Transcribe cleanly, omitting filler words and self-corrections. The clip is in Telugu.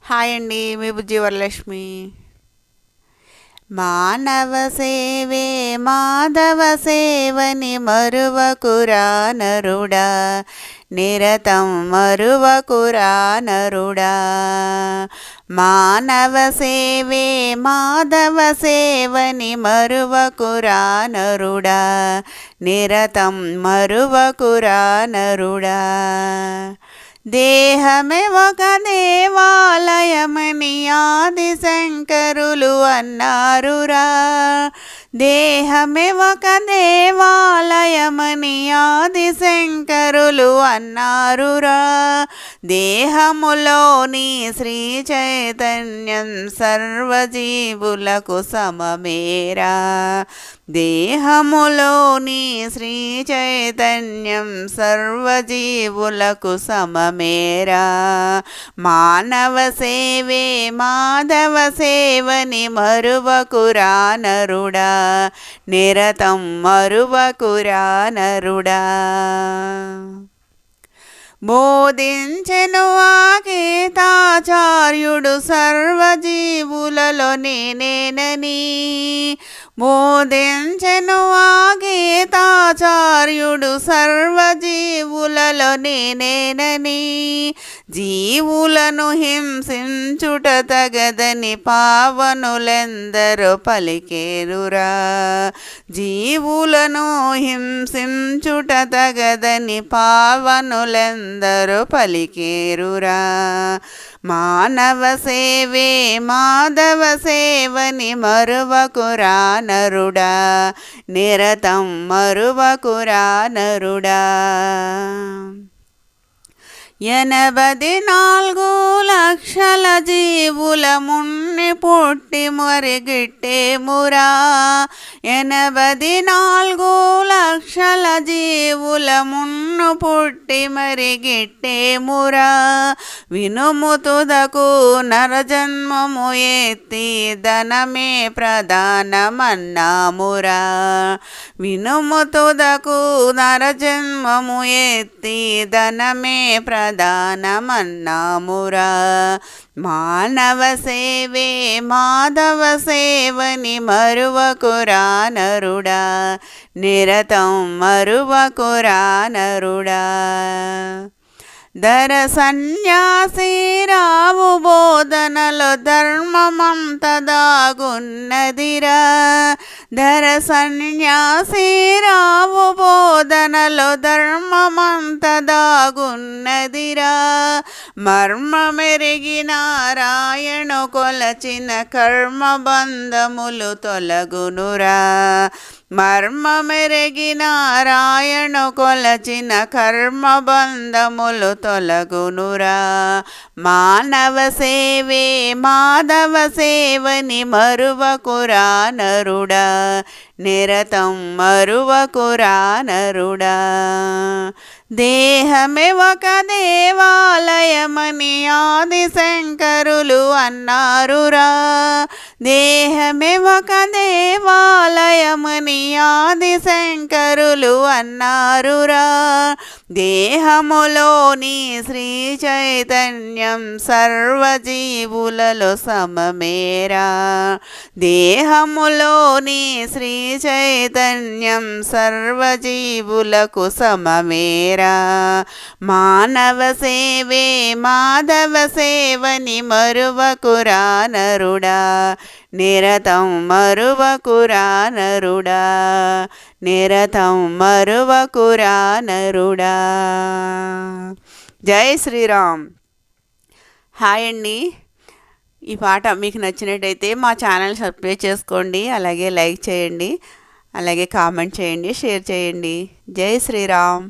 హాయ్ అండి, మీ బుజ్జి వరలక్ష్మి. మానవ సేవే మాధవ సేవని మరువకురా నరుడా, నిరతం మరువకురా నరుడా. మానవ సేవే మాధవ సేవని మరువకురా నరుడా, నిరతం మరువకురా నరుడా. దేహమే ఒక దేవాలయమని ఆది శంకరులు అన్నారురా. దేహమే ఒక దేవాలయమని ఆది శంకరులు అన్నారురా. దేహములోని శ్రీ చైతన్యం సర్వజీవులకు సమమేరా. దేహములోని శ్రీ చైతన్యం సర్వజీవులకు సమమేరా. మానవ సేవే మాధవ సేవని మరువకురా నరుడా, నిరతం మరువకురా నరుడా. బోధించెను ఆ గీతాచార్యుడు సర్వజీవులలో నేనేనని. బోధించెను ఆ గీతాచార్యుడు సర్వజీవులలో నేనేనని. జీవులను హింసించుట తగదని పావనులెందరో పలికేరురా. జీవులను హింసించుట తగదని పావనులెందరో పలికేరురా. మానవ సేవే మాధవ సేవని మరువకురా నరుడా, నిరతం మరువకురా నరుడా. 84 లక్షల జీవుల మున్ని పుట్టి మరిగిట్టేమురా. 84 లక్షల జీవుల మున్ను పుట్టి మరిగిట్టేమురా. వినుము తుదకు నరజన్మము ఎత్తి ధనమే ప్రధానమన్నామురా. వినుము తుదకు నరజన్మము ఎత్తి ధనమే ప్రధానమన్నామురా. మానవ సేవే మాధవ సేవని మరువకురా నరుడా, నిరతం మరువకురా నరుడా. ధర సన్యాసి రావు బోధనలో ధర్మమంత దాగున్నదిరా. ధర సన్యాసి రావు బోధనలో ధర్మమంత దాగున్నదిరా. మర్మమెరిగి నారాయణు కొలచిన కర్మబంధములు తొలగునురా. మర్మమెరిగి నారాయణు కొలచిన కర్మబంధములు తొలగునురా. మానవ సేవే మాధవ సేవని మరువకురా నరుడా, నిరతం మరువకురా నరుడా. దేహమే ఒక దేవాలయమని ఆది శంకరులు అన్నారురా. దేహమే ఒక దేవాలయమని ఆది శంకరులు అన్నారురా. దేహములోని శ్రీ చైతన్యం సర్వజీవులలో సమమేరా. దేహములోని శ్రీ చైతన్యం సర్వజీవులకు సమమేరా. మానవ సేవే మాధవ సేవని మరువకురా నరుడా, నిరతం మరువకురా నరుడా, నిరతం మరువకురా నరుడా. జై శ్రీరామ్. హాయ్ అండి, ఈ పాట మీకు నచ్చినట్టయితే మా ఛానల్ సబ్స్క్రైబ్ చేసుకోండి, అలాగే లైక్ చేయండి, అలాగే కామెంట్ చేయండి, షేర్ చేయండి. జై శ్రీరామ్.